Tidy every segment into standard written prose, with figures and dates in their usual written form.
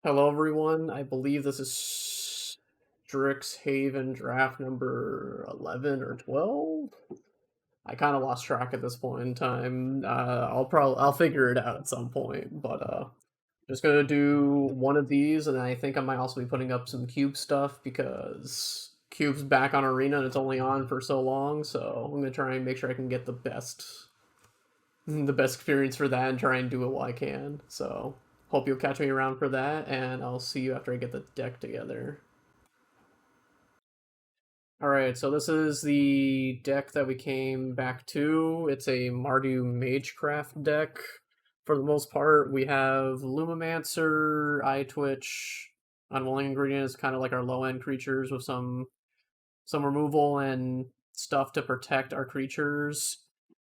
Hello, everyone. I believe this is Strixhaven Draft number 11 or 12. I kind of lost track at this point in time. I'll figure it out at some point, but just gonna do one of these, and I think I might also be putting up some Cube stuff because Cube's back on Arena and it's only on for so long. So I'm gonna try and make sure I can get the best experience for that and try and do it while I can. So hope you'll catch me around for that, and I'll see you after I get the deck together. Alright, so this is the deck that we came back to. It's a Mardu Magecraft deck. For the most part, we have Lumimancer, Eye Twitch, Unwilling Ingredients, kind of like our low-end creatures with some removal and stuff to protect our creatures.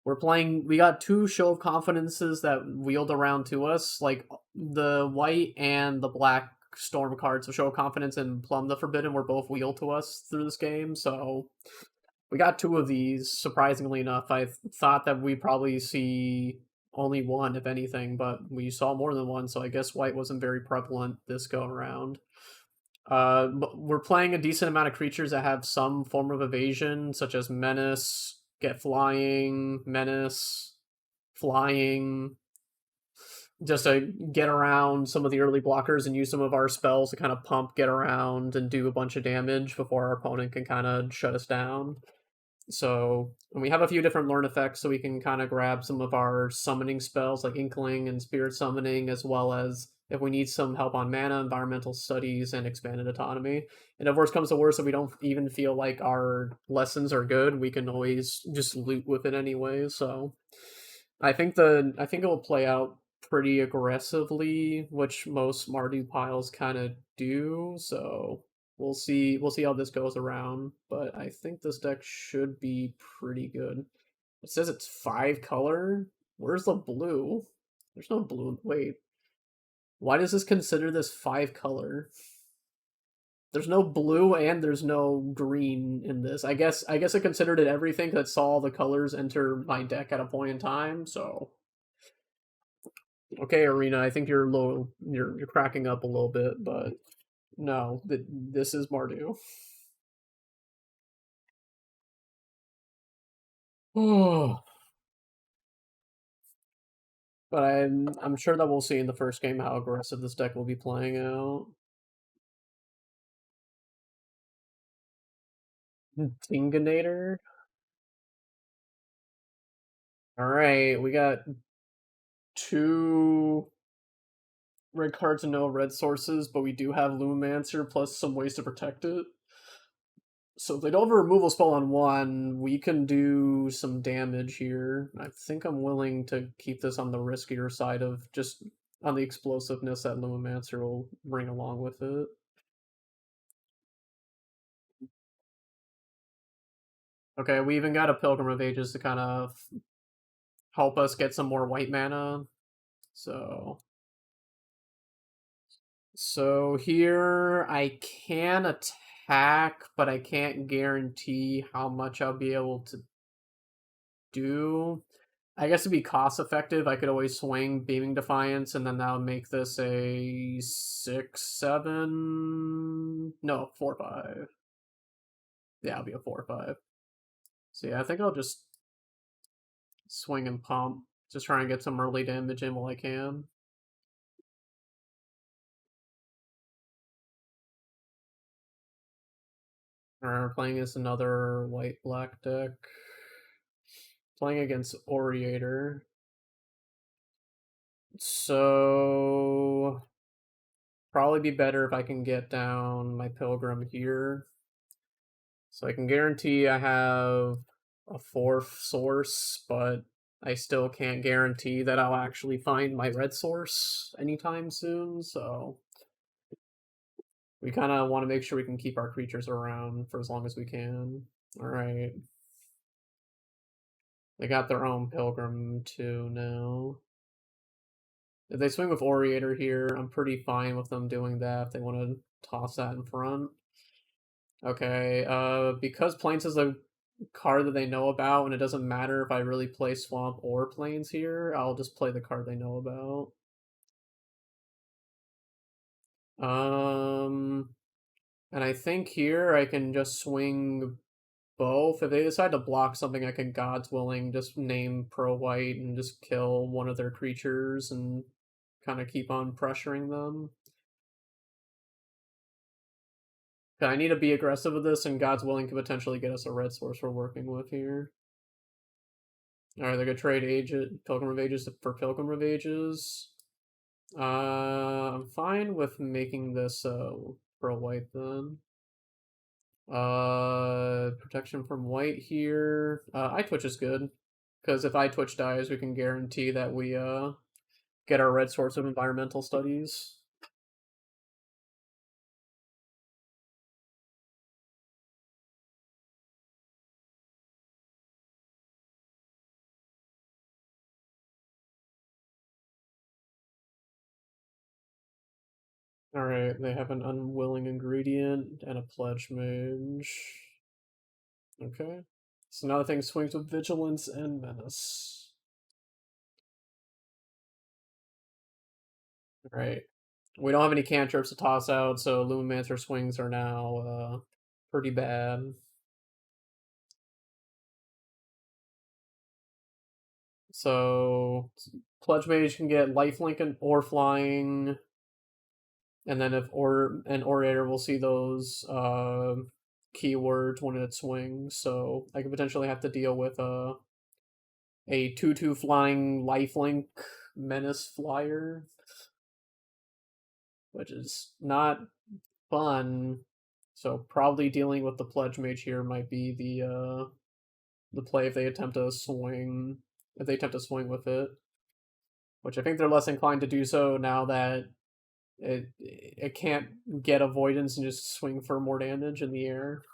We got two Show of Confidences that wheeled around to us, like the white and the black storm cards, so Show of Confidence and Plumb the Forbidden were both wheeled to us through this game, so we got two of these, surprisingly enough. I thought that we'd probably see only one, if anything, but we saw more than one, so I guess white wasn't very prevalent this go around. We're playing a decent amount of creatures that have some form of evasion, such as Menace, Get Flying, Menace, Flying, just to get around some of the early blockers and use some of our spells to kind of pump, get around, and do a bunch of damage before our opponent can kind of shut us down. So, and we have a few different learn effects, so we can kind of grab some of our summoning spells like Inkling and Spirit Summoning, as well as if we need some help on mana, Environmental Studies, and Expanded Autonomy. And if worse comes to worse, if we don't even feel like our lessons are good, we can always just loot with it anyway. So, I think it will play out pretty aggressively, which most Mardu piles kind of do. So we'll see how this goes around. But I think this deck should be pretty good. It says it's 5 color. Where's the blue? There's no blue. Wait, why does this consider this 5 color? There's no blue and there's no green in this. I guess I considered it everything that saw the colors enter my deck at a point in time. So okay, Arena, I think you're low. You're cracking up a little bit, but no, this is Mardu. Oh, but I'm sure that we'll see in the first game how aggressive this deck will be playing out. Tinganator. All right, we got two red cards and no red sources, but we do have Lumimancer plus some ways to protect it. So if they don't have a removal spell on one, we can do some damage here. I think I'm willing to keep this on the riskier side of just on the explosiveness that Lumimancer will bring along with it. Okay, we even got a Pilgrim of Ages to kind of help us get some more white mana. So here I can attack, but I can't guarantee how much I'll be able to do. I guess to be cost effective, I could always swing Beaming Defiance, and then that would make this a 6/7. No, 4/5. Yeah, it'll be a 4/5. So yeah, I think I'll just swing and pump. Just try and get some early damage in while I can. Alright, we're playing against another white-black deck. Playing against Oriator. So probably be better if I can get down my Pilgrim here. So I can guarantee I have a 4th source, but I still can't guarantee that I'll actually find my red source anytime soon, so we kind of want to make sure we can keep our creatures around for as long as we can. Alright. They got their own Pilgrim too now. If they swing with Oriator here, I'm pretty fine with them doing that if they want to toss that in front. Okay, because Plains is a card that they know about, and it doesn't matter if I really play Swamp or Plains here, I'll just play the card they know about. And I think here I can just swing both. If they decide to block something, I can God's Willing just name pro white and just kill one of their creatures and kind of keep on pressuring them. I need to be aggressive with this, and God's Willing could potentially get us a red source we're working with here. Alright, they're gonna trade Pilgrim of Ages for Pilgrim of Ages. I'm fine with making this pro white then. Protection from white here. iTwitch is good, because if iTwitch dies, we can guarantee that we get our red source of environmental studies. Alright, they have an unwilling ingredient and a pledge mage. Okay. So now the thing swings with vigilance and menace. Right. We don't have any cantrips to toss out, so Lumimancer swings are now pretty bad. So Pledge Mage can get lifelink or flying, and then if an Orator will see those keywords when it swings, so I could potentially have to deal with a 2/2 flying lifelink menace flyer, which is not fun. So probably dealing with the Pledge Mage here might be the play if they attempt to swing with it, which I think they're less inclined to do so now that it can't get avoidance and just swing for more damage in the air.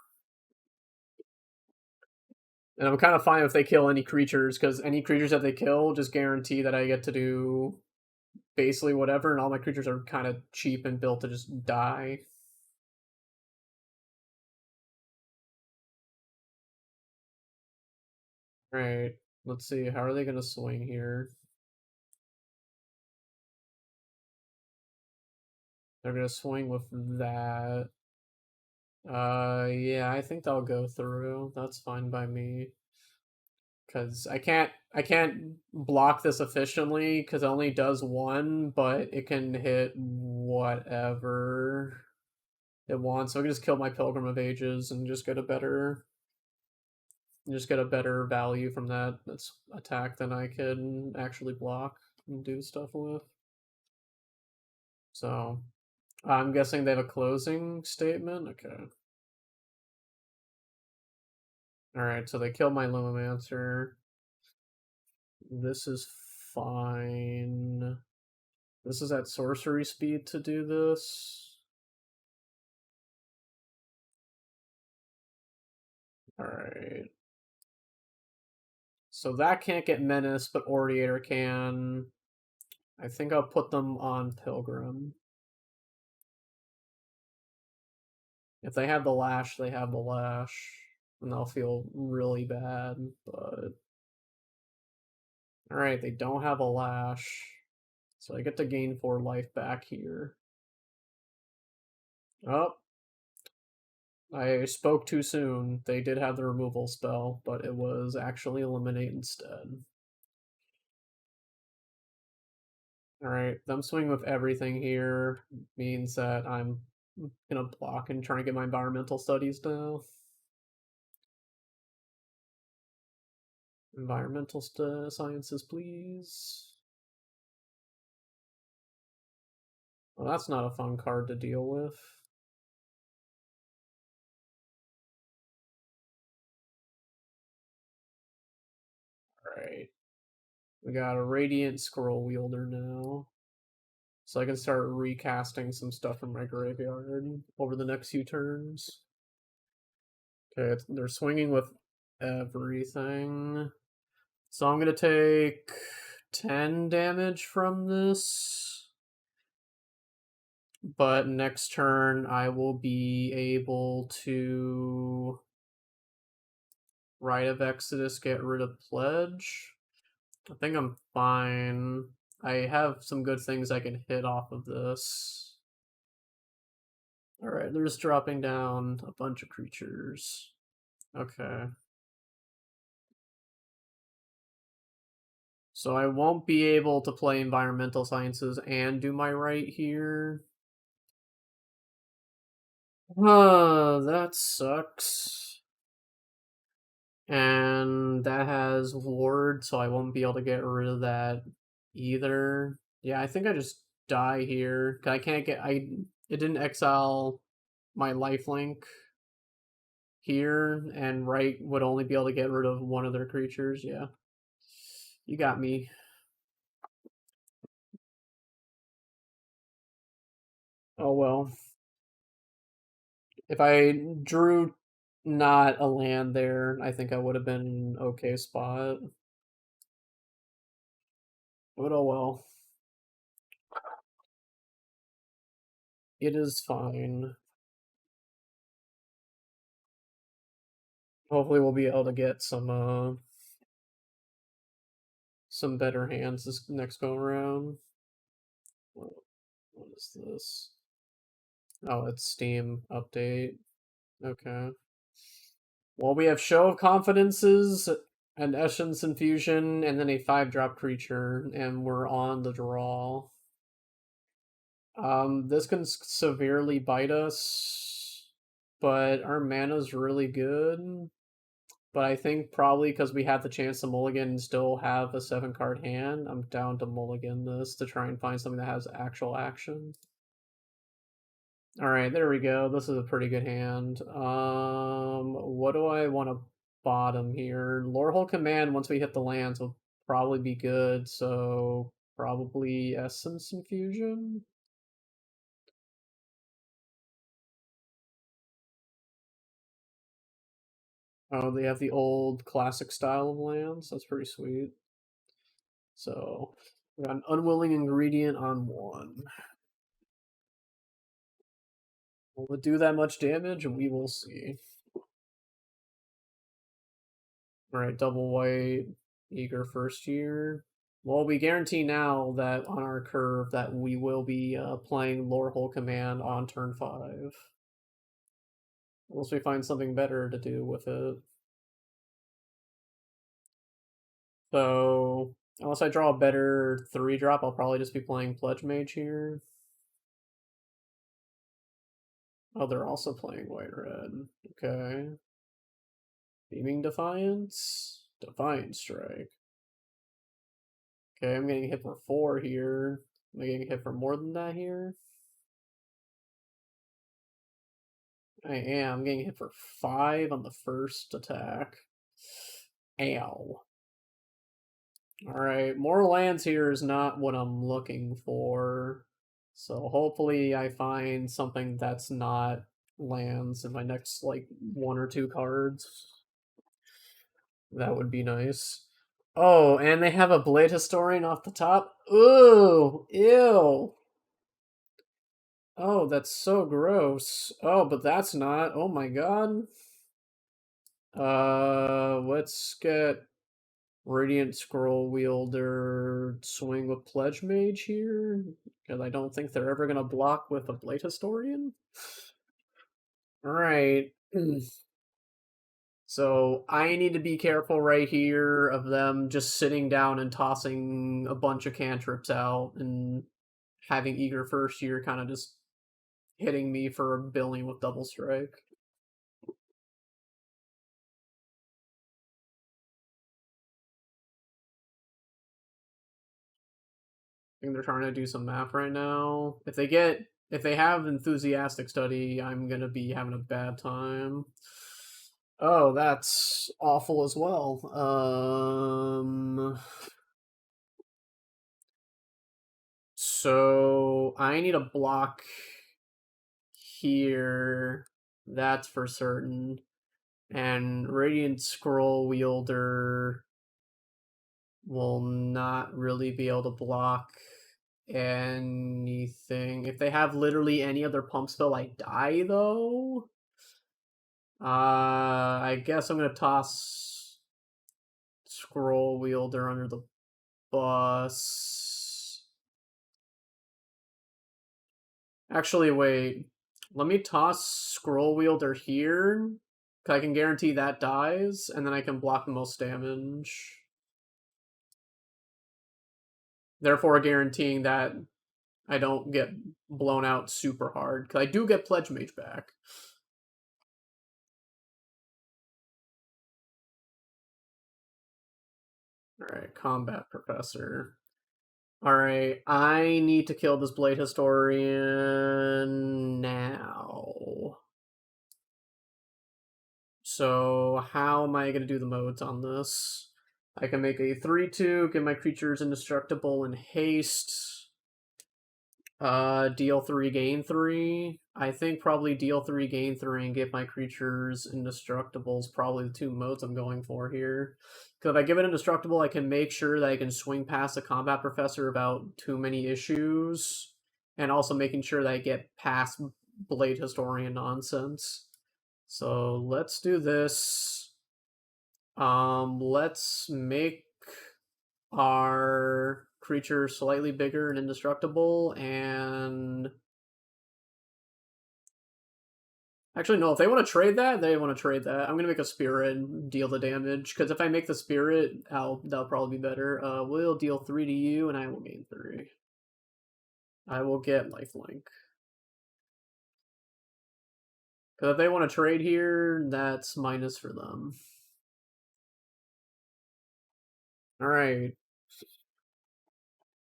And I'm kind of fine if they kill any creatures, because any creatures that they kill just guarantee that I get to do basically whatever, and all my creatures are kind of cheap and built to just die. Right. Let's see. How are they going to swing here? They're going to swing with that. Yeah, I think that'll go through. That's fine by me. Because I can't block this efficiently because it only does one, but it can hit whatever it wants. So I can just kill my Pilgrim of Ages and just get a better value from that's attack than I can actually block and do stuff with. So I'm guessing they have a closing statement. Okay. Alright, so they kill my Lumimancer. This is fine. This is at sorcery speed to do this. Alright. So that can't get Menace, but Orator can. I think I'll put them on Pilgrim. If they have the Lash, they have the Lash. And they'll feel really bad, but... Alright, they don't have a Lash. So I get to gain 4 life back here. Oh, I spoke too soon. They did have the removal spell, but it was actually Eliminate instead. Alright, them swinging with everything here means that I'm gonna block and try to get my environmental studies now. Environmental sciences, please. Well, that's not a fun card to deal with. Alright. We got a Radiant Scroll Wielder now. So I can start recasting some stuff from my graveyard over the next few turns. Okay, they're swinging with everything. So I'm going to take 10 damage from this. But next turn I will be able to Rite of Exodus, get rid of Pledge. I think I'm fine. I have some good things I can hit off of this. Alright, they're just dropping down a bunch of creatures. Okay. So I won't be able to play environmental sciences and do my right here. That sucks. And that has ward, so I won't be able to get rid of that either. Yeah, I think I just die here. I can't get it didn't exile my lifelink here, and right would only be able to get rid of one of their creatures. Yeah. You got me. Oh well. If I drew not a land there, I think I would have been okay spot. But oh well. It is fine. Hopefully we'll be able to get some better hands this next go around. What is this? Oh, it's Steam update. Okay. Well, we have Show of Confidences, an Essence Infusion, and then a 5-drop creature, and we're on the draw. This can severely bite us, but our mana's really good. But I think probably because we had the chance to mulligan and still have a 7-card hand, I'm down to mulligan this to try and find something that has actual action. Alright, there we go. This is a pretty good hand. What do I want to bottom here? Lorehold Command, once we hit the lands, will probably be good, so probably Essence Infusion? Oh, they have the old classic style of lands. That's pretty sweet. So, we got an unwilling ingredient on 1. Will it do that much damage? We will see. Alright, double white, eager first year. Well, we guarantee now that on our curve that we will be playing Lorehold Command on turn 5. Unless we find something better to do with it. So, unless I draw a better 3-drop, I'll probably just be playing Pledge Mage here. Oh, they're also playing white-red. Okay. Beaming Defiance? Defiant Strike. Okay, I'm getting hit for 4 here. Am I getting hit for more than that here? I am. I'm getting hit for 5 on the first attack. Ow. Alright, more lands here is not what I'm looking for. So hopefully I find something that's not lands in my next, like, 1 or 2 cards. That would be nice. Oh, and they have a Blade Historian off the top? Ooh! Ew! Oh, that's so gross. Oh, but that's not. Oh my god. Let's get Radiant Scroll Wielder swing with Pledge Mage here, because I don't think they're ever gonna block with a Blade Historian. Alright. So I need to be careful right here of them just sitting down and tossing a bunch of cantrips out and having Eager First Year kind of just hitting me for a billion with Double Strike. I think they're trying to do some math right now. If they have Enthusiastic Study, I'm gonna be having a bad time. Oh, that's awful as well. So I need a block here. That's for certain. And Radiant Scroll Wielder will not really be able to block anything. If they have literally any other pump spell, I die though. I guess I'm gonna toss Scroll Wielder under the bus. Actually, wait. Let me toss Scroll Wielder here. I can guarantee that dies, and then I can block the most damage. Therefore guaranteeing that I don't get blown out super hard. Because I do get Pledge Mage back. Alright, Combat Professor. Alright, I need to kill this Blade Historian now. So how am I going to do the modes on this? I can make a 3/2, get my creatures indestructible and haste. Deal 3, gain 3. I think probably deal 3, gain 3, and get my creatures indestructible is probably the two modes I'm going for here. Because if I give it indestructible, I can make sure that I can swing past the Combat Professor without too many issues. And also making sure that I get past Blade Historian nonsense. So let's do this. Let's make our creature slightly bigger and indestructible, and actually no, if they want to trade that, they want to trade that. I'm gonna make a spirit and deal the damage, because if I make the spirit, that'll probably be better. We'll deal 3 to you, and I will gain 3. I will get lifelink. Because if they want to trade here, that's minus for them. Alright.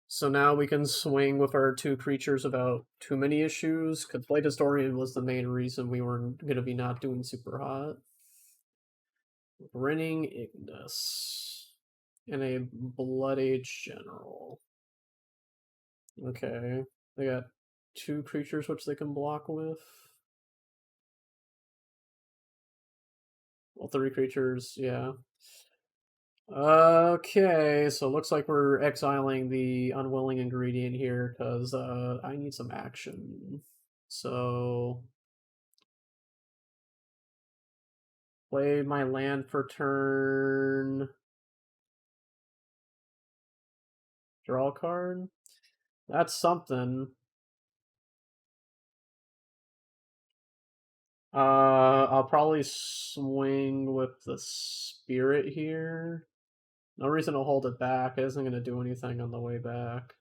So now we can swing with our two creatures without too many issues, because Blade Historian was the main reason we were going to be not doing super hot. Grinning Ignis. And a Blood Age General. Okay. They got two creatures which they can block with. Well, 3 creatures, yeah. Okay, so it looks like we're exiling the unwilling ingredient here because I need some action. So play my land for turn. Draw a card. That's something. I'll probably swing with the spirit here. No reason to hold it back. It isn't going to do anything on the way back.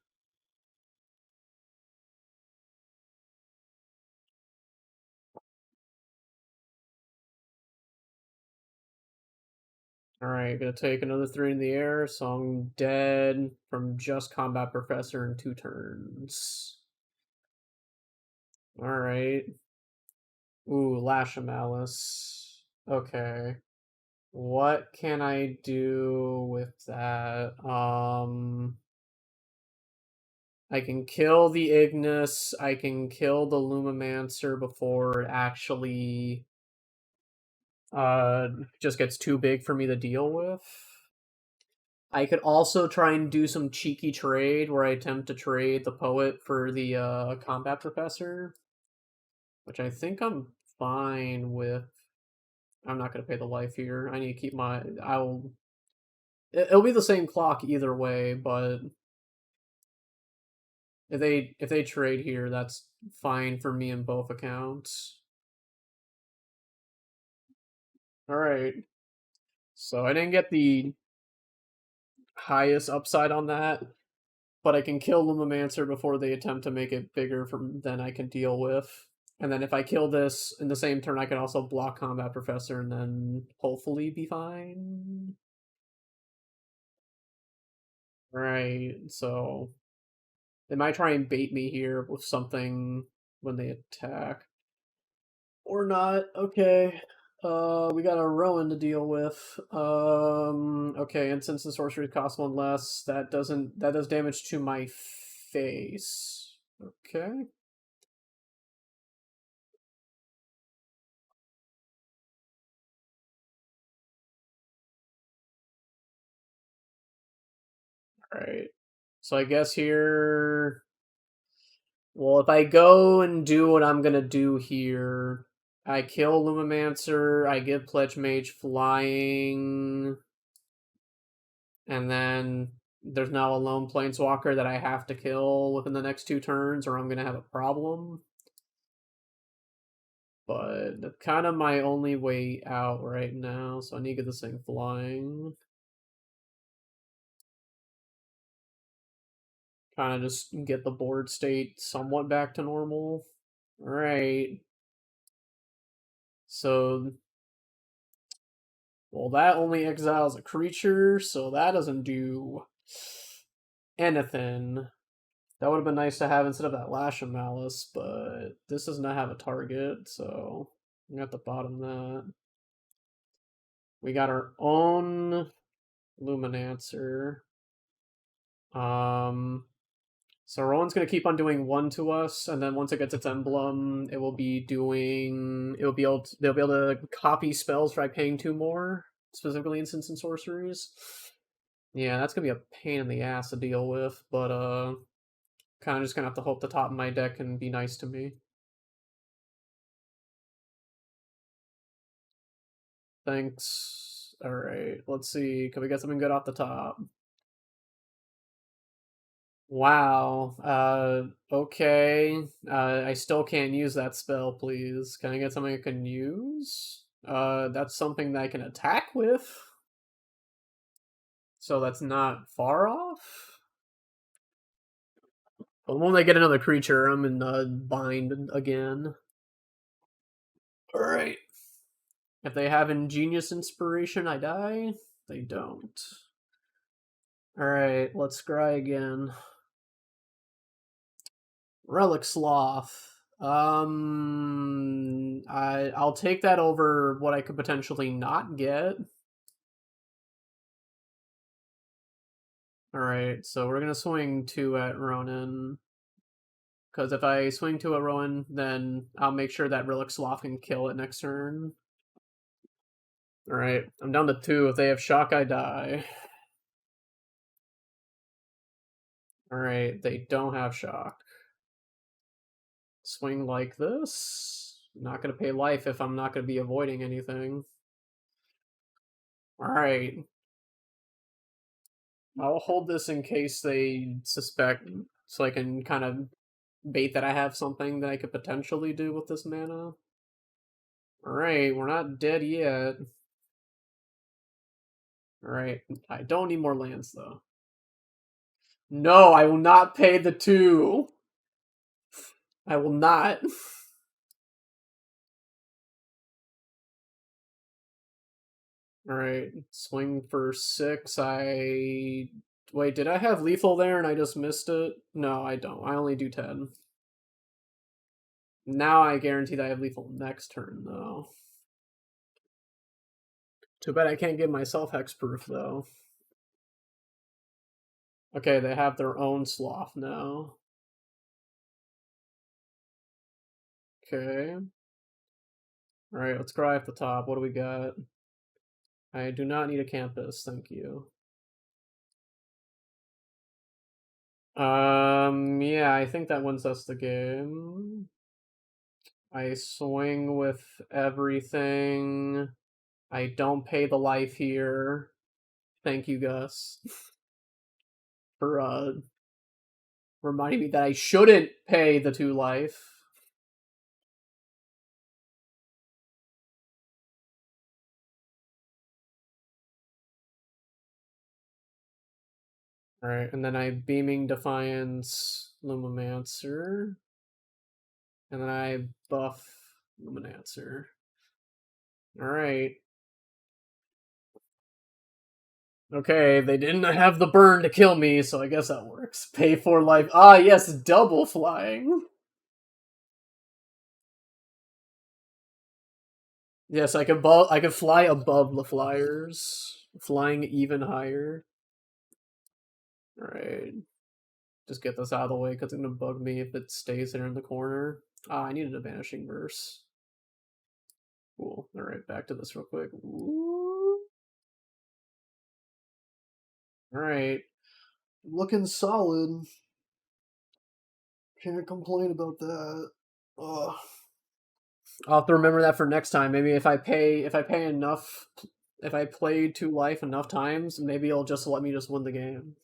Alright, gonna take another 3 in the air, so I'm dead from just Combat Professor in 2 turns. Alright. Ooh, Lash of Malice. Okay. What can I do with that? I can kill the Ignis, I can kill the Lumimancer before it actually just gets too big for me to deal with. I could also try and do some cheeky trade where I attempt to trade the Poet for the Combat Professor, which I think I'm fine with. I'm not going to pay the life here. I need to keep my... It'll be the same clock either way, but if they trade here, that's fine for me in both accounts. Alright. So I didn't get the highest upside on that, but I can kill Lumimancer before they attempt to make it bigger than I can deal with. And then if I kill this in the same turn, I can also block Combat Professor and then hopefully be fine. Right, so they might try and bait me here with something when they attack. Or not. Okay. We got a Rowan to deal with. Okay, and since the sorcery costs 1 less, that does damage to my face. Okay. Alright. So I guess here... Well, if I go and do what I'm gonna do here, I kill Lumimancer, I give Pledge Mage flying, and then there's now a lone Planeswalker that I have to kill within the next 2 turns or I'm gonna have a problem. but kind of my only way out right now, so I need to get this thing flying. Kind of just get the board state somewhat back to normal. Alright. So, well, that only exiles a creature, so that doesn't do anything. That would have been nice to have instead of that Lash of Malice, but this does not have a target, so I'm at the bottom of that. We got our own Luminancer. So Rowan's gonna keep on doing 1 to us, and then once it gets its emblem, it will be doing. They'll be able to copy spells by paying 2 more, specifically instants and sorceries. Yeah, that's gonna be a pain in the ass to deal with, but kind of just gonna have to hope the top of my deck can be nice to me. Thanks. All right, let's see. Can we get something good off the top? Wow. Okay. I still can't use that spell, please. Can I get something I can use? That's something that I can attack with. So that's not far off. But when I get another creature, I'm in bind again. Alright. If they have Ingenious Inspiration, I die. They don't. Alright, let's scry again. Relic Sloth. I'll take that over what I could potentially not get. Alright, so we're gonna swing 2 at Ronan. Because if I swing 2 at Rowan, then I'll make sure that Relic Sloth can kill it next turn. Alright, I'm down to 2. If they have Shock, I die. Alright, they don't have Shock. Swing like this. I'm not gonna pay life if I'm not gonna be avoiding anything. Alright. I'll hold this in case they suspect, so I can kind of bait that I have something that I could potentially do with this mana. Alright, we're not dead yet. Alright, I don't need more lands, though. No, I will not pay the 2! I will not. Alright, swing for 6. Wait, did I have lethal there and I just missed it? No, I don't. I only do 10. Now I guarantee that I have lethal next turn, though. Too bad I can't give myself hexproof, though. Okay, they have their own sloth now. Okay. Alright, let's cry at the top. What do we got? I do not need a campus, thank you. Yeah, I think that wins us the game. I swing with everything. I don't pay the life here. Thank you, Gus, for reminding me that I shouldn't pay the 2 life. Alright, and then I Beaming Defiance Lumimancer. And then I buff Luminancer. Alright. Okay, they didn't have the burn to kill me, so I guess that works. Pay 4 life. Ah, yes, double flying. Yes, I can fly above the flyers. Flying even higher. Alright. Just get this out of the way, because it's going to bug me if it stays there in the corner. Ah, I needed a Vanishing Verse. Cool. Alright, back to this real quick. Alright. Looking solid. Can't complain about that. Ugh. I'll have to remember that for next time. Maybe if I pay enough, if I play 2 life enough times, maybe it'll just let me just win the game.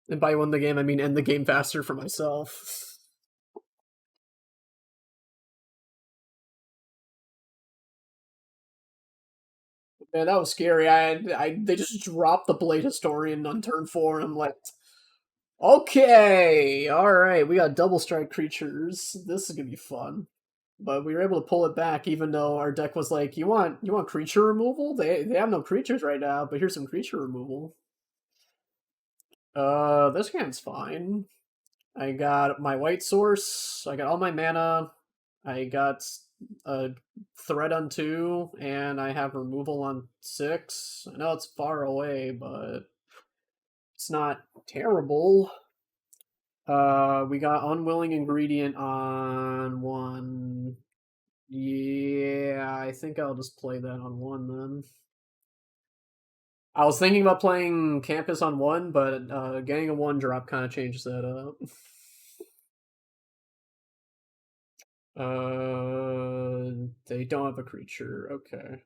And by win the game, I mean end the game faster for myself. Man, that was scary. They just dropped the Blade Historian on turn 4, and I'm like, okay, all right, we got double strike creatures. This is gonna be fun. But we were able to pull it back, even though our deck was like, you want creature removal? They have no creatures right now, but here's some creature removal. This hand's fine. I got my white source. I got all my mana. I got a threat on 2, and I have removal on 6. I know it's far away, but it's not terrible. We got unwilling ingredient on 1. Yeah, I think I'll just play that on 1 then. I was thinking about playing Campus on 1, but getting a 1-drop kind of changes that up. They don't have a creature. Okay.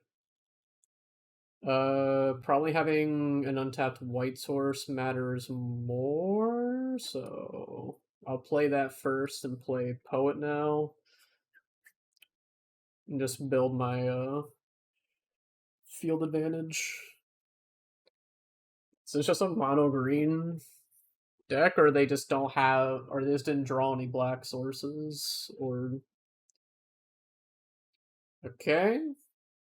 Probably having an untapped white source matters more, so I'll play that first and play Poet now. And just build my field advantage. So it's just a mono green deck, or they just don't have, or they just didn't draw any black sources, or okay,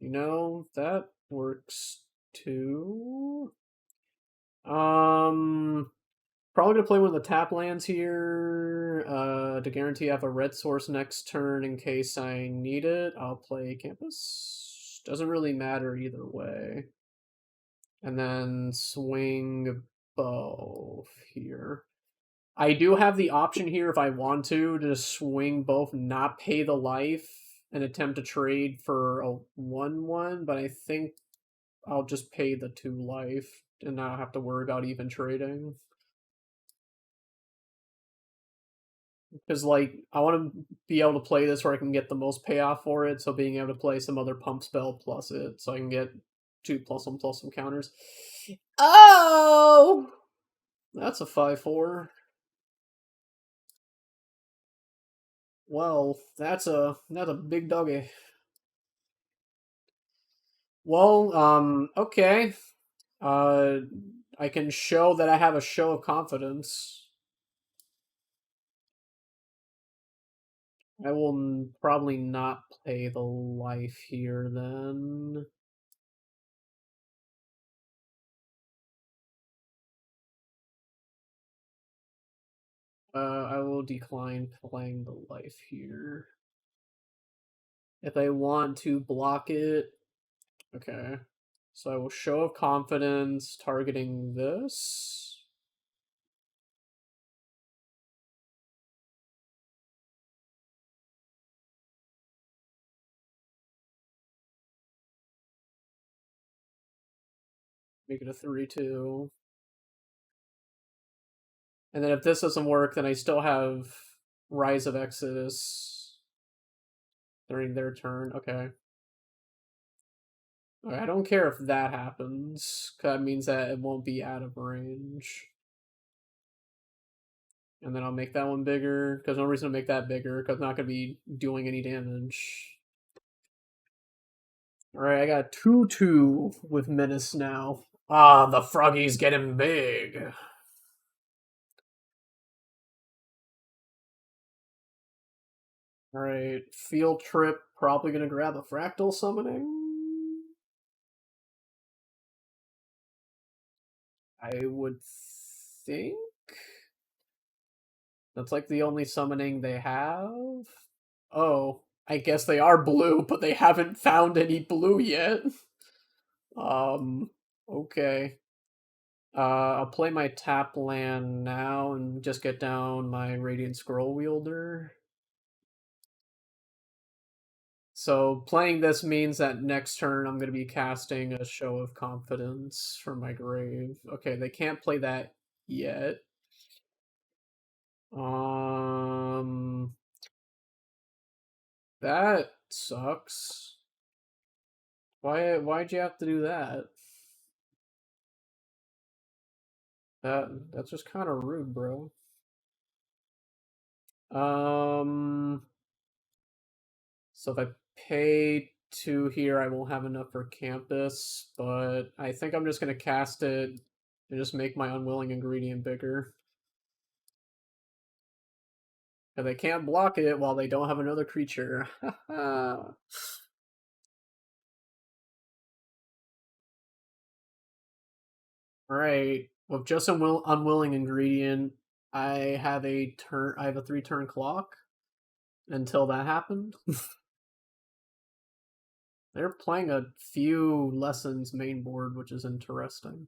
that works too. Probably gonna play one of the tap lands here to guarantee I have a red source next turn in case I need it. I'll play Campus. Doesn't really matter either way. And then swing both here. I do have the option here if I want to just swing both, not pay the life, and attempt to trade for a 1/1, but I think I'll just pay the 2 life and not have to worry about even trading. Because, like, I want to be able to play this where I can get the most payoff for it, so being able to play some other pump spell plus it, so I can get 2 +1/+1 counters. Oh! That's a 5/4. Well, that's a big doggy. Well, okay. I can show that I have a show of confidence. I will probably not play the life here then. I will decline playing the life here. If I want to block it, okay. So I will show of confidence targeting this. Make it a 3/2. And then if this doesn't work, then I still have Rise of Exodus during their turn. Okay. Okay, I don't care if that happens, because that means that it won't be out of range. And then I'll make that one bigger, because no reason to make that bigger, because I'm not going to be doing any damage. Alright, I got 2/2 with Menace now. Ah, the froggy's getting big. Alright, Field Trip, probably going to grab a Fractal Summoning. I would think that's like the only summoning they have. Oh, I guess they are blue, but they haven't found any blue yet. Okay. I'll play my tap land now and just get down my Radiant Scroll Wielder. So playing this means that next turn I'm going to be casting a Show of Confidence from my grave. Okay, they can't play that yet. That sucks. Why'd you have to do that? That's just kind of rude, bro. So if I pay 2 here, I won't have enough for campus, but I think I'm just going to cast it and just make my unwilling ingredient bigger. And they can't block it while they don't have another creature. Alright, with just unwilling ingredient, I have a 3-turn clock until that happened. They're playing a few lessons main board, which is interesting.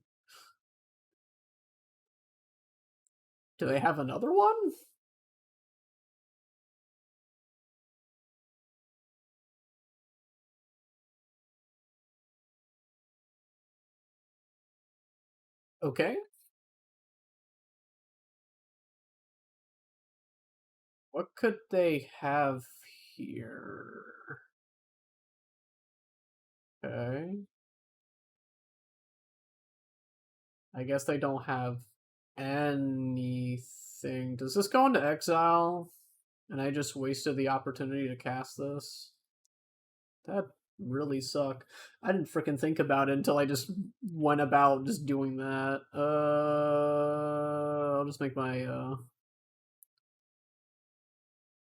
Do they have another one? Okay. What could they have here? Okay. I guess they don't have anything. Does this go into exile? And I just wasted the opportunity to cast this? That really suck. I didn't freaking think about it until I just went about just doing that. I'll just make my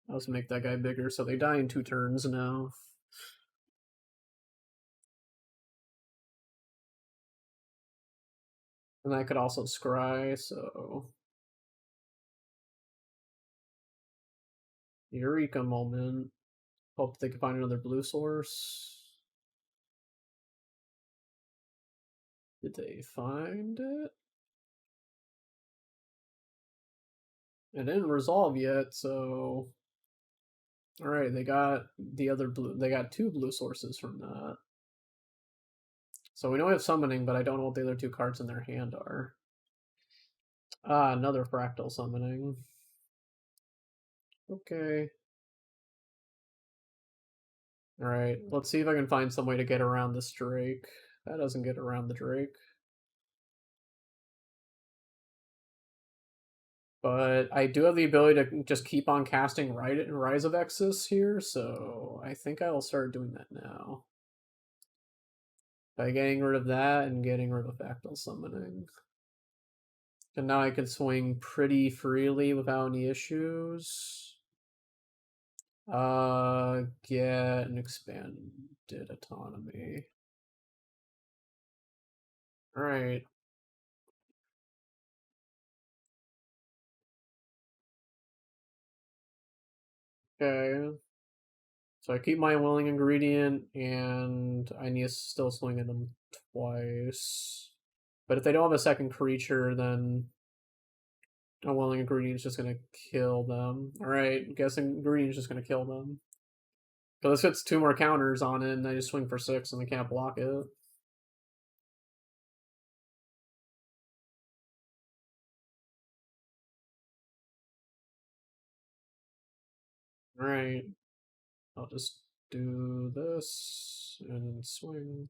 I'll just make that guy bigger so they die in 2 turns now. And I could also scry, so Eureka moment. Hope they can find another blue source. Did they find it? It didn't resolve yet, so alright, they got the other blue. They got 2 blue sources from that. So we know we have summoning, but I don't know what the other 2 cards in their hand are. Ah, another fractal summoning. Okay. Alright, let's see if I can find some way to get around this Drake. That doesn't get around the Drake. But I do have the ability to just keep on casting Rise of Exus here, so I think I will start doing that now. By getting rid of that and getting rid of Fractal Summoning. And now I can swing pretty freely without any issues. Get an expanded autonomy. Alright. Okay. So I keep my willing ingredient, and I need to still swing at them twice. But if they don't have a second creature, then a willing ingredient is just gonna kill them. Alright, guessing ingredient is just gonna kill them. So this hits 2 more counters on it, and I just swing for 6, and they can't block it. Alright. I'll just do this, and swing.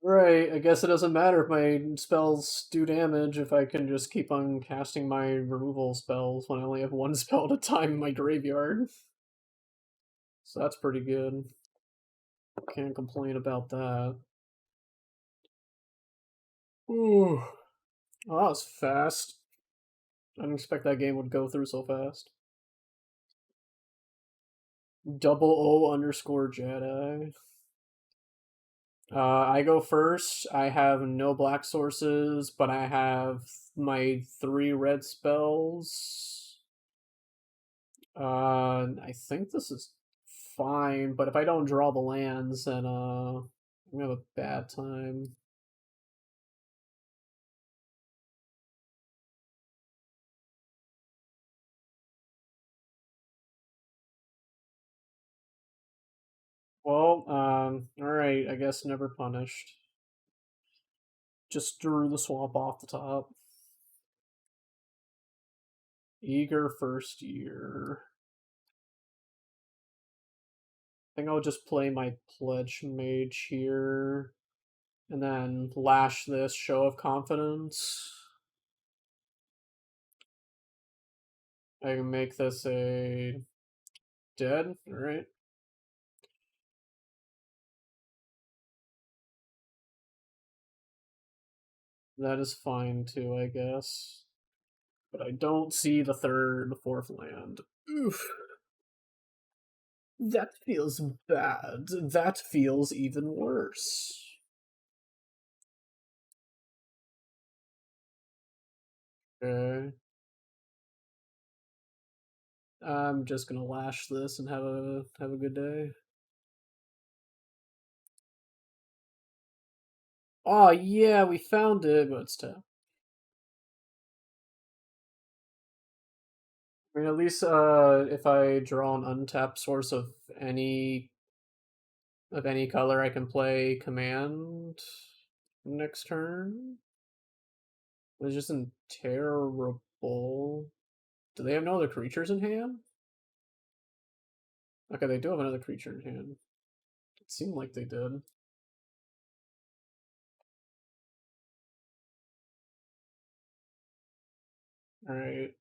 Right, I guess it doesn't matter if my spells do damage if I can just keep on casting my removal spells when I only have 1 spell at a time in my graveyard. So that's pretty good. Can't complain about that. Ooh. Oh, that was fast. I didn't expect that game would go through so fast. Double O underscore Jedi. I go first. I have no black sources, but I have my 3 red spells. I think this is fine, but if I don't draw the lands, then I'm gonna have a bad time. Well, alright, I guess never punished. Just drew the swamp off the top. Eager first year. I think I'll just play my Pledge Mage here. And then lash this Show of Confidence. I can make this a dead, alright. That is fine too, I guess. But I don't see the fourth land. Oof. That feels bad. That feels even worse. Okay. I'm just gonna lash this and have a good day. Oh yeah, we found it, but it's tough. I mean, at least if I draw an untapped source of any color, I can play command next turn. It's just terrible. Do they have no other creatures in hand? Okay, they do have another creature in hand. It seemed like they did. Alright.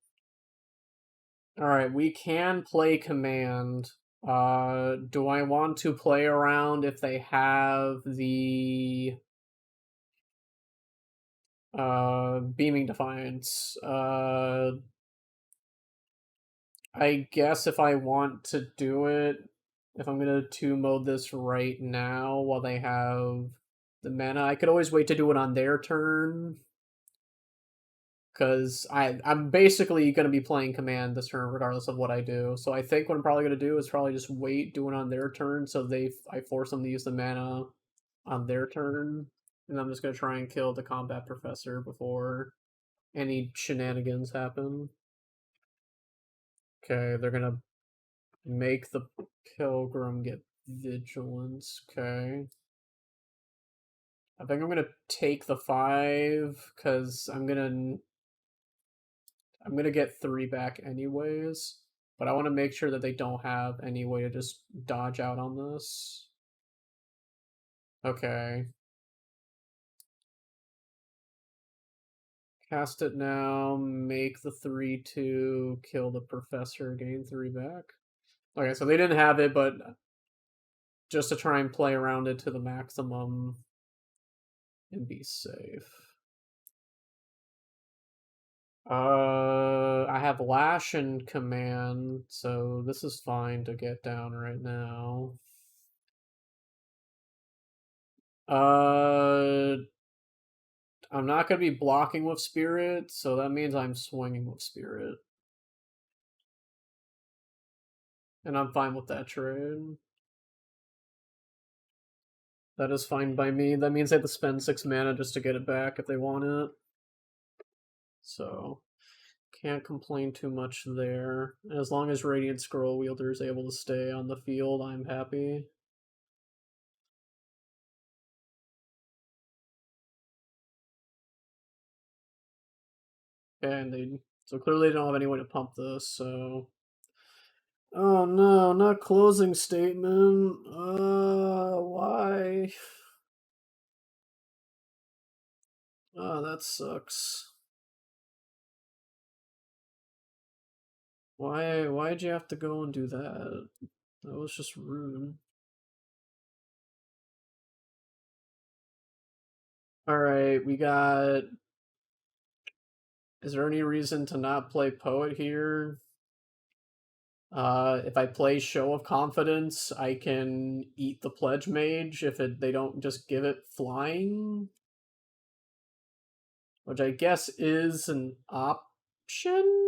Alright, we can play command. Do I want to play around if they have the Beaming Defiance? I guess if I want to do it, if I'm gonna two mode this right now while they have the mana, I could always wait to do it on their turn. Because I'm basically gonna be playing command this turn regardless of what I do. So I think what I'm probably gonna do is probably just wait, do it on their turn, so I force them to use the mana on their turn, and I'm just gonna try and kill the combat professor before any shenanigans happen. Okay, they're gonna make the pilgrim get vigilance. Okay. I think I'm gonna take the 5 because I'm gonna get 3 back anyways. But I want to make sure that they don't have any way to just dodge out on this. Okay. Cast it now, make the 3/2, kill the professor, gain 3 back. Okay, so they didn't have it, but just to try and play around it to the maximum and be safe. I have Lash and Command, so this is fine to get down right now. Uh, I'm not gonna be blocking with Spirit, so that means I'm swinging with Spirit. And I'm fine with that trade. That is fine by me. That means they have to spend 6 mana just to get it back if they want it. So, can't complain too much there. As long as Radiant Scroll Wielder is able to stay on the field, I'm happy. And they so clearly they don't have any way to pump this, so oh no, not closing statement. Why? Oh, that sucks. Why'd you have to go and do that? That was just rude. Alright, we got... Is there any reason to not play Poet here? If I play Show of Confidence, I can eat the Pledge Mage if they don't just give it flying. Which I guess is an option?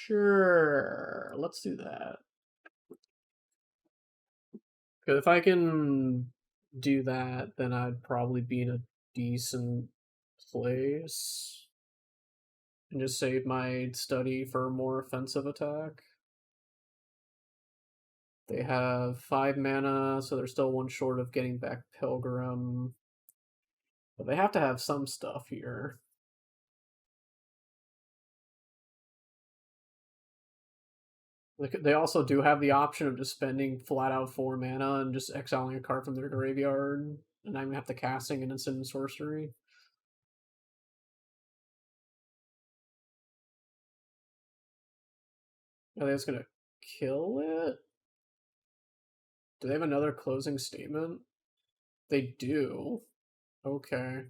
Sure. Let's do that. Because if I can do that, then I'd probably be in a decent place. And just save my study for a more offensive attack. They have 5 mana, so they're still 1 short of getting back Pilgrim. But they have to have some stuff here. They also do have the option of just spending flat out 4 mana and just exiling a card from their graveyard, and I'm gonna have to casting an instant sorcery. Are they just gonna kill it? Do they have another closing statement? They do. Okay.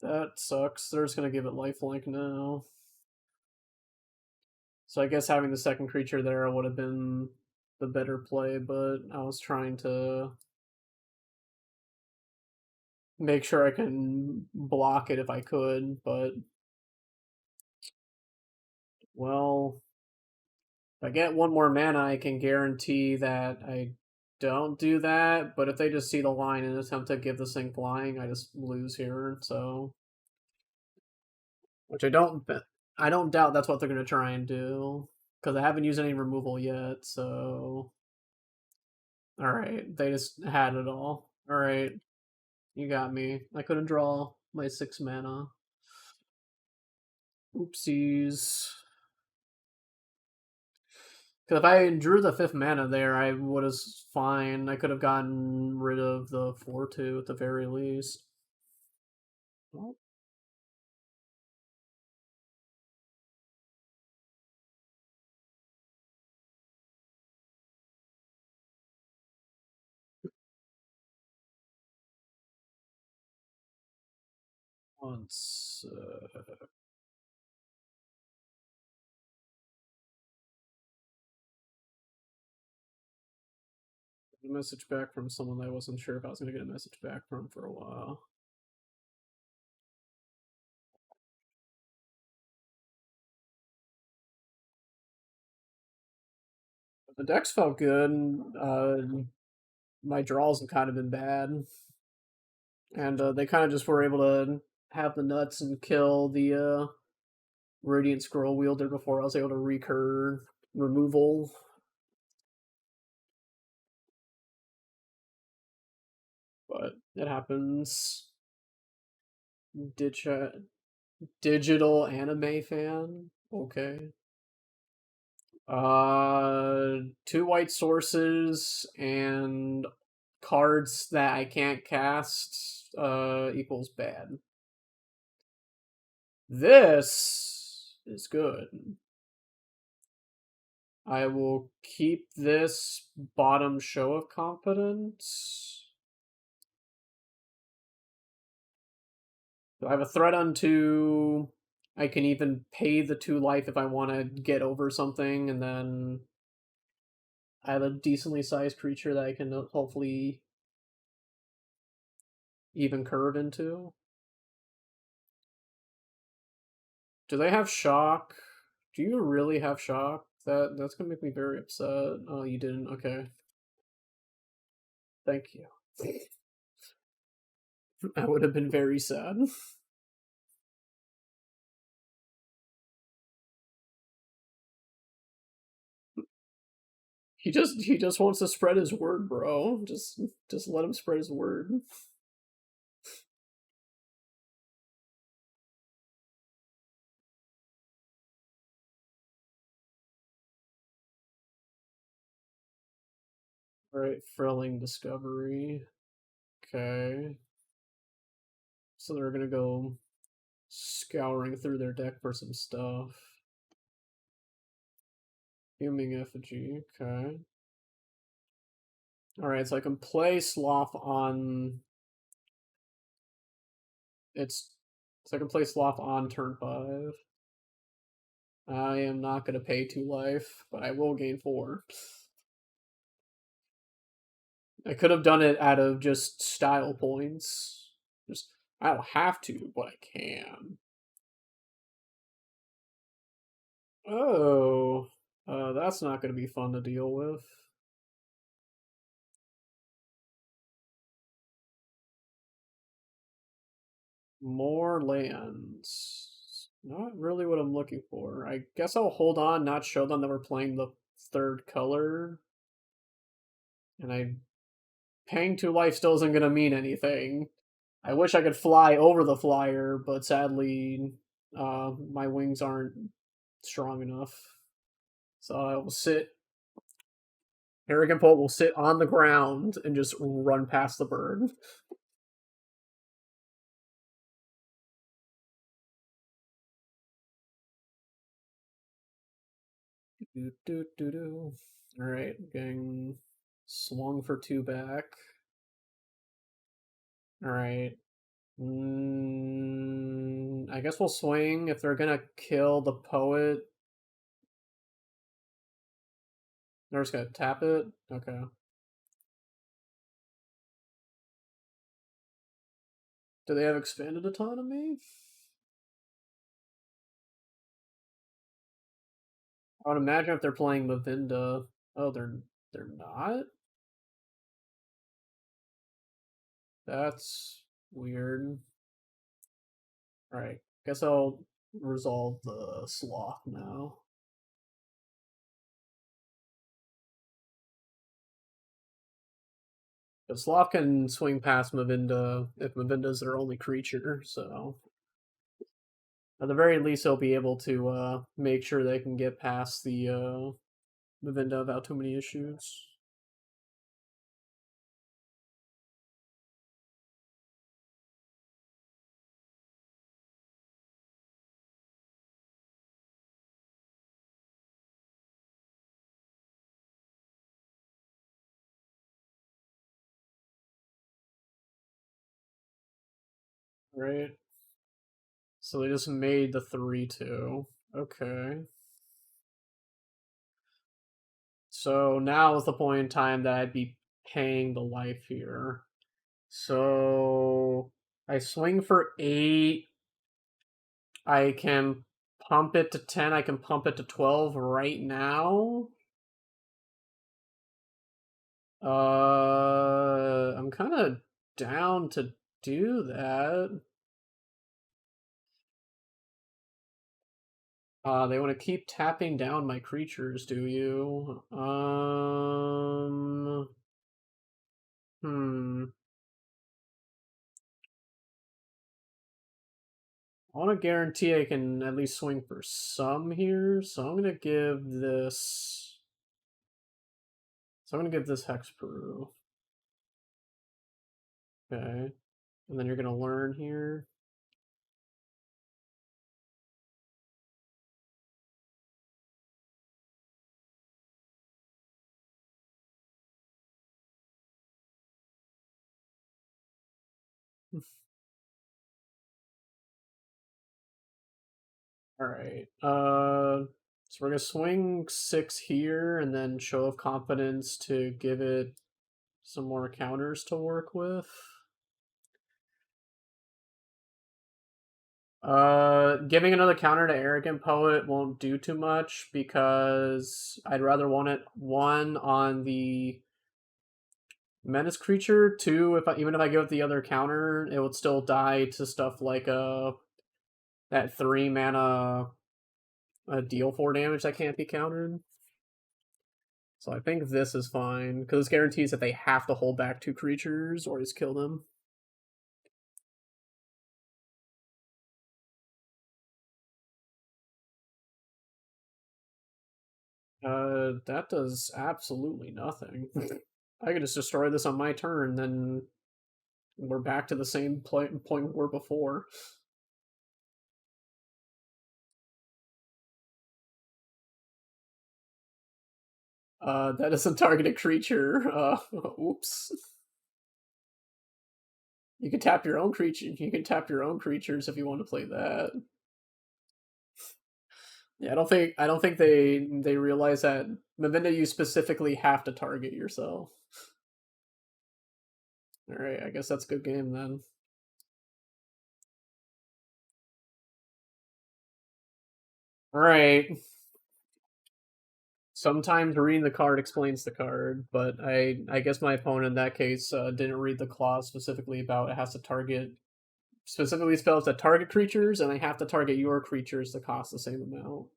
That sucks. They're just gonna give it lifelink now. So I guess having the second creature there would have been the better play, but I was trying to make sure I can block it if I could, but well, if I get one more mana, I can guarantee that I don't do that, but if they just see the line and attempt to give this thing flying, I just lose here, so which I don't doubt that's what they're gonna try and do. Because I haven't used any removal yet, so alright, they just had it all. Alright, you got me. I couldn't draw my 6 mana. Oopsies. Because if I drew the 5th mana there, I would have fine. I could have gotten rid of the 4-2 at the very least. Well, once. A message back from someone that I wasn't sure if I was going to get a message back from for a while. The decks felt good. My draws have kind of been bad. And they kind of just were able to have the nuts and kill the Radiant Scroll Wielder before I was able to recur removal. But it happens. Digital anime fan? Okay. 2 white sources and cards that I can't cast equals bad. This is good. I will keep this bottom show of competence. I have a threat on 2. I can even pay the 2 life if I want to get over something, and then I have a decently sized creature that I can hopefully even curve into. Do they have shock? Do you really have shock? That's gonna make me very upset. Oh, you didn't? Okay. Thank you. I would have been very sad. He just wants to spread his word, bro. Just let him spread his word. Alright, Frilling Discovery. Okay. So they're gonna go scouring through their deck for some stuff. Fuming Effigy, okay. Alright, so I can play Sloth on so I can play Sloth on turn 5. I am not gonna pay 2 life, but I will gain 4. I could have done it out of just style points. Just I don't have to, but I can. Oh, that's not going to be fun to deal with. More lands. Not really what I'm looking for. I guess I'll hold on, not show them that we're playing the 3rd color. And paying 2 life still isn't going to mean anything. I wish I could fly over the flyer, but sadly, my wings aren't strong enough. So I will sit. Arrogant Pope will sit on the ground and just run past the bird. Alright, getting swung for 2 back. Alright. I guess we'll swing if they're gonna kill the poet. They're just gonna tap it? Okay. Do they have expanded autonomy? I would imagine if they're playing Mavinda. Oh, they're not? That's weird. Alright. Guess I'll resolve the sloth now. But sloth can swing past Mavinda if Mavinda's their only creature, so at the very least they'll be able to make sure they can get past the Mavinda without too many issues. Right? So they just made the 3/2. Okay. So now is the point in time that I'd be paying the life here. So I swing for 8. I can pump it to 10. I can pump it to 12 right now. I'm kind of down to do that. They want to keep tapping down my creatures, do you? Hmm. I want to guarantee I can at least swing for some here, so I'm gonna give this. So I'm gonna give this Hexproof. Okay, and then you're gonna learn here. All right. So we're gonna swing 6 here, and then show of confidence to give it some more counters to work with. Giving another counter to Arrogant Poet won't do too much because I'd rather want it 1 on the Menace creature, 2 even if I give it the other counter, it would still die to stuff like that 3 mana deal 4 damage that can't be countered. So I think this is fine because this guarantees that they have to hold back 2 creatures or just kill them. That does absolutely nothing. I could just destroy this on my turn, then we're back to the same point we were before. That isn't targeted creature. Oops. You can tap your own creature. You can tap your own creatures if you want to play that. Yeah, I don't think they realize that Mavinda, you specifically have to target yourself. All right, I guess that's a good game then. All right. Sometimes reading the card explains the card, but I guess my opponent in that case didn't read the clause specifically about it has to target specifically spells that target creatures, and they have to target your creatures to cost the same amount.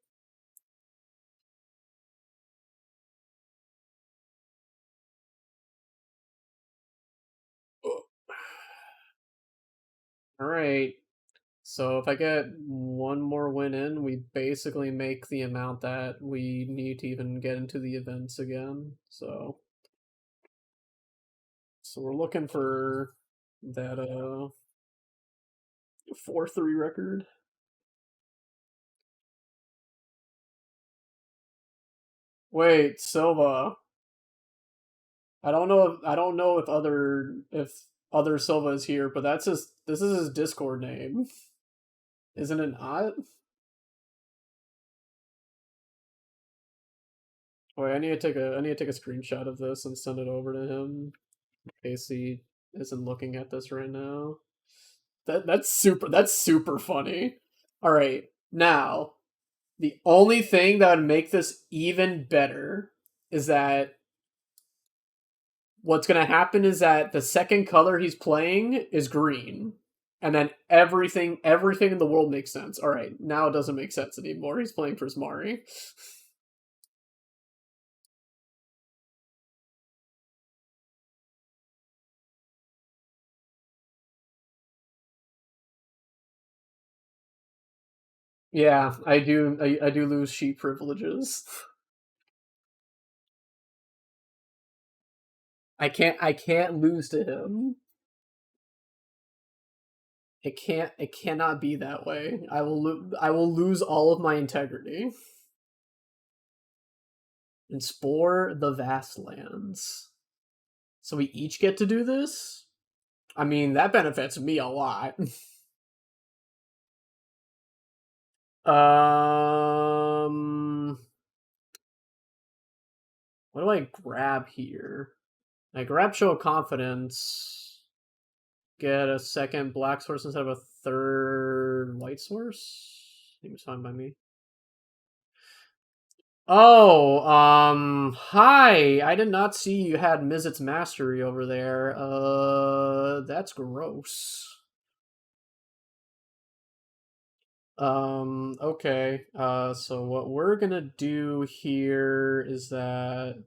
All right. So if I get one more win in, we basically make the amount that we need to even get into the events again. So we're looking for that 4-3 record. Wait, Silva. I don't know if Other Silva is here, but that's his. This is his Discord name, isn't it not? Wait, I need to take a screenshot of this and send it over to him in case he isn't looking at this right now. That's super funny. All right, now the only thing that would make this even better is that what's going to happen is that the second color he's playing is green. And then everything in the world makes sense. All right, now it doesn't make sense anymore. He's playing for Smari. Yeah, I do. I do lose sheep privileges. I can't lose to him. It cannot be that way. I will lose all of my integrity. And spore the vast lands. So we each get to do this? I mean, that benefits me a lot. What do I grab here? I grab Show of Confidence. Get a second black source instead of a third white source? Seems fine by me. Oh, hi. I did not see you had Mizzet's Mastery over there. That's gross. Okay. So what we're gonna do here is that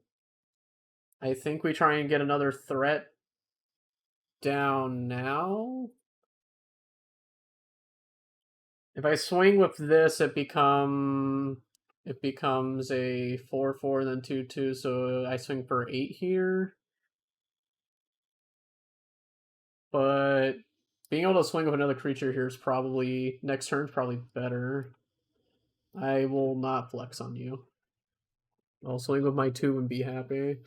I think we try and get another threat down now. If I swing with this, it becomes a 4/4 then 2/2. So I swing for 8 here. But being able to swing with another creature here is probably next turn's probably better. I will not flex on you. I'll swing with my 2 and be happy.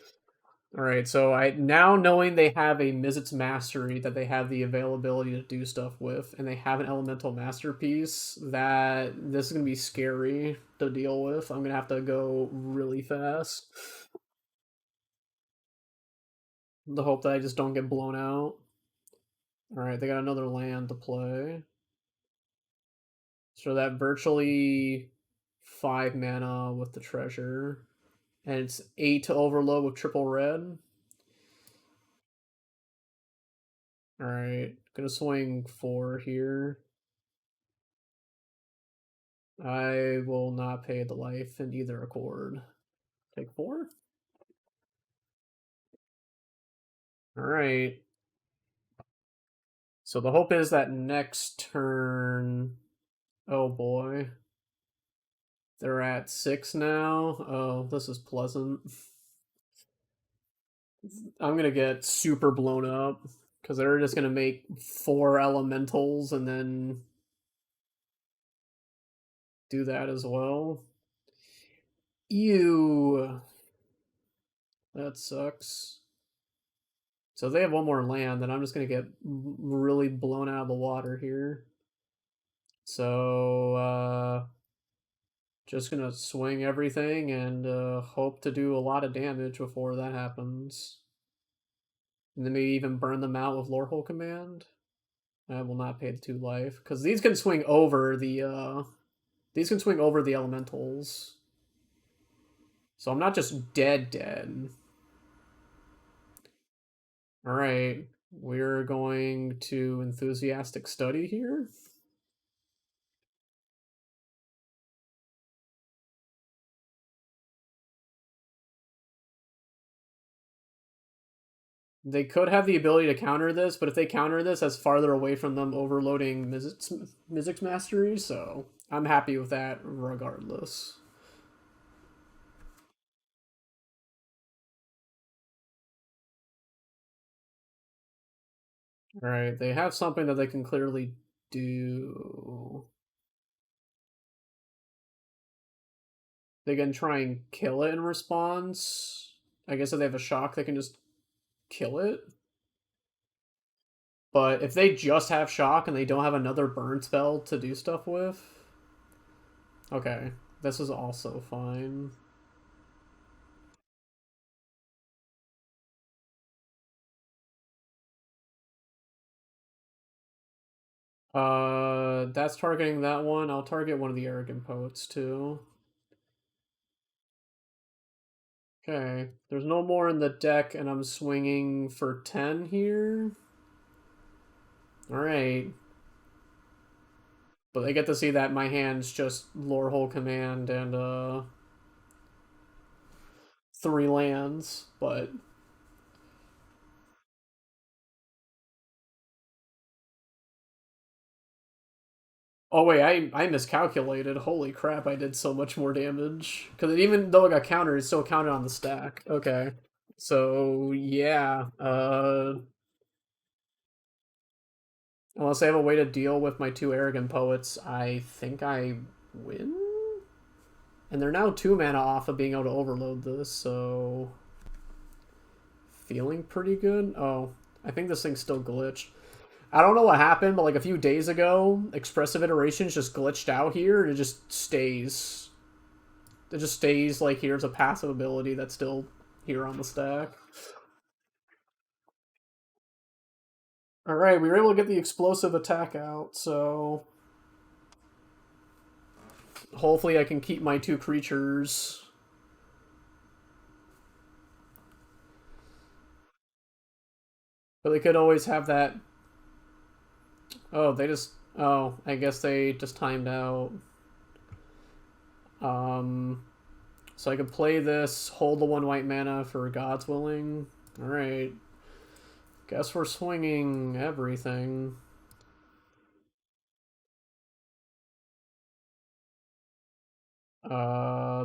All right, so I now knowing they have a Mizzet's Mastery that they have the availability to do stuff with, and they have an Elemental Masterpiece, that this is gonna be scary to deal with. I'm gonna have to go really fast. The hope that I just don't get blown out. All right, they got another land to play, so that virtually 5 mana with the treasure, and it's 8 to overload with triple red. Alright, gonna swing 4 here. I will not pay the life in either accord. Take 4? Alright. So the hope is that next turn... Oh boy. They're at 6 now. Oh, this is pleasant. I'm gonna get super blown up, because they're just gonna make 4 elementals and then do that as well. Ew. That sucks. So if they have one more land, then I'm just going to get really blown out of the water here. So, just going to swing everything and hope to do a lot of damage before that happens. And then maybe even burn them out with Lorehole Command. I will not pay the 2 life, because these can swing over the elementals. So I'm not just dead. Alright, we're going to Enthusiastic Study here. They could have the ability to counter this, but if they counter this, that's farther away from them overloading Mizzix Mastery, so I'm happy with that regardless. Alright, they have something that they can clearly do. They can try and kill it in response. I guess if they have a shock, they can just kill it. But if they just have shock and they don't have another burn spell to do stuff with, okay, this is also fine. That's targeting that one. I'll target one of the arrogant poets too. Okay, there's no more in the deck, and I'm swinging for 10 here. Alright. But they get to see that my hand's just Lorehole Command and 3 lands, but oh wait, I miscalculated. Holy crap, I did so much more damage. Because even though it got countered, it still counted on the stack. Okay. So yeah, unless I have a way to deal with my 2 arrogant poets, I think I win? And they're now 2 mana off of being able to overload this, so feeling pretty good. Oh, I think this thing's still glitched. I don't know what happened, but like a few days ago, Expressive Iterations just glitched out here and it just stays. It just stays like here's a passive ability that's still here on the stack. Alright, we were able to get the explosive attack out, so hopefully I can keep my 2 creatures. But they could always have that. Oh, they just. Oh, I guess they just timed out. Um, so I could play this, hold the 1 white mana for God's Willing. Alright. Guess we're swinging everything.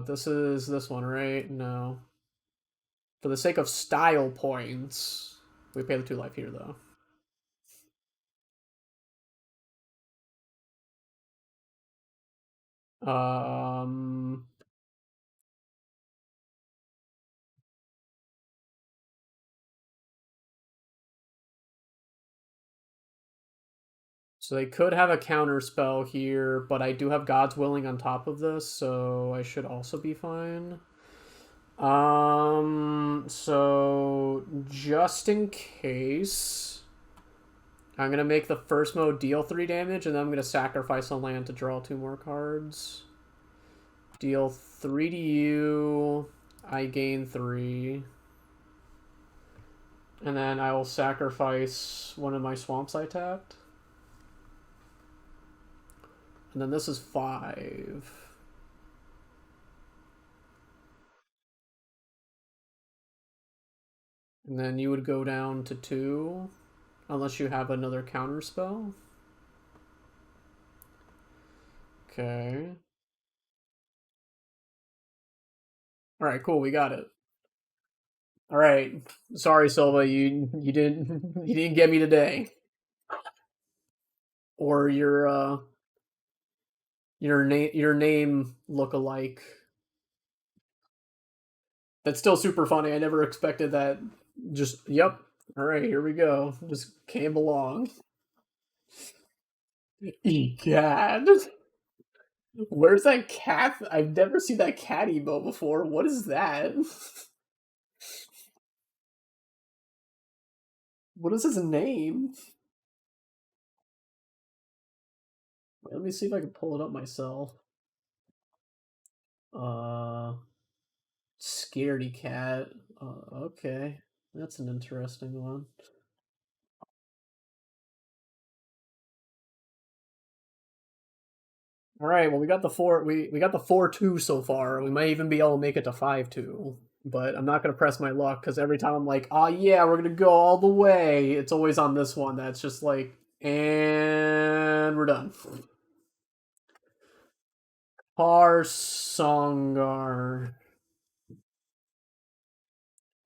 This is this one, right? No. For the sake of style points, we pay the 2 life here, though. Um, so they could have a counter spell here, but I do have God's Willing on top of this, so I should also be fine. So just in case, I'm gonna make the first mode deal 3 damage, and then I'm gonna sacrifice a land to draw 2 more cards. Deal 3 to you. I gain 3. And then I will sacrifice one of my swamps I tapped. And then this is 5. And then you would go down to 2. Unless you have another counter spell. Okay. Alright, cool, we got it. All right. Sorry, Silva, you didn't get me today. Or your name look alike. That's still super funny. I never expected that. Just yep. All right, here we go. Just came along. Egad. Where's that cat? I've never seen that cat emo before. What is that? What is his name? Wait, let me see if I can pull it up myself. Uh, Scaredy cat. Okay, that's an interesting one. All right, well we got the 4 we got the 4-2 so far. We might even be able to make it to 5-2. But I'm not gonna press my luck because every time I'm like, oh yeah, we're gonna go all the way, it's always on this one that's just like, and we're done. Parsongar.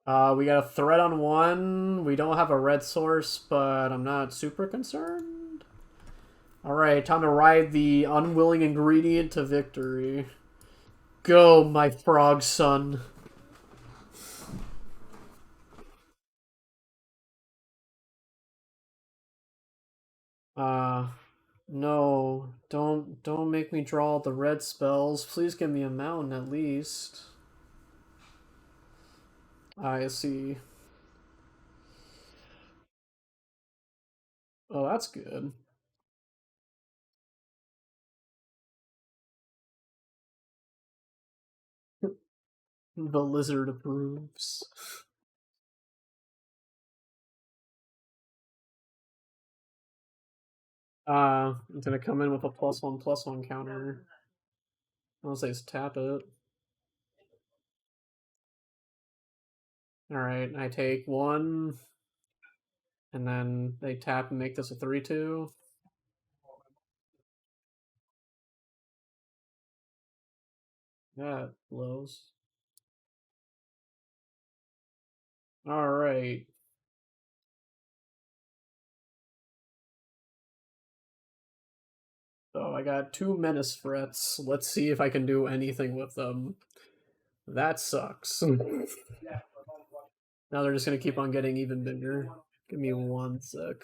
We got a threat on 1. We don't have a red source, but I'm not super concerned. Alright, time to ride the unwilling ingredient to victory. Go, my frog son. No, don't make me draw all the red spells. Please give me a mountain at least. I see. Oh, that's good. The lizard approves. It's gonna come in with a +1/+1 counter. Unless they just tap it. Alright, I take one, and then they tap and make this a 3/2. That blows. Alright. So I got two Menace Threats. Let's see if I can do anything with them. That sucks. Now they're just gonna keep on getting even bigger. Give me one sec.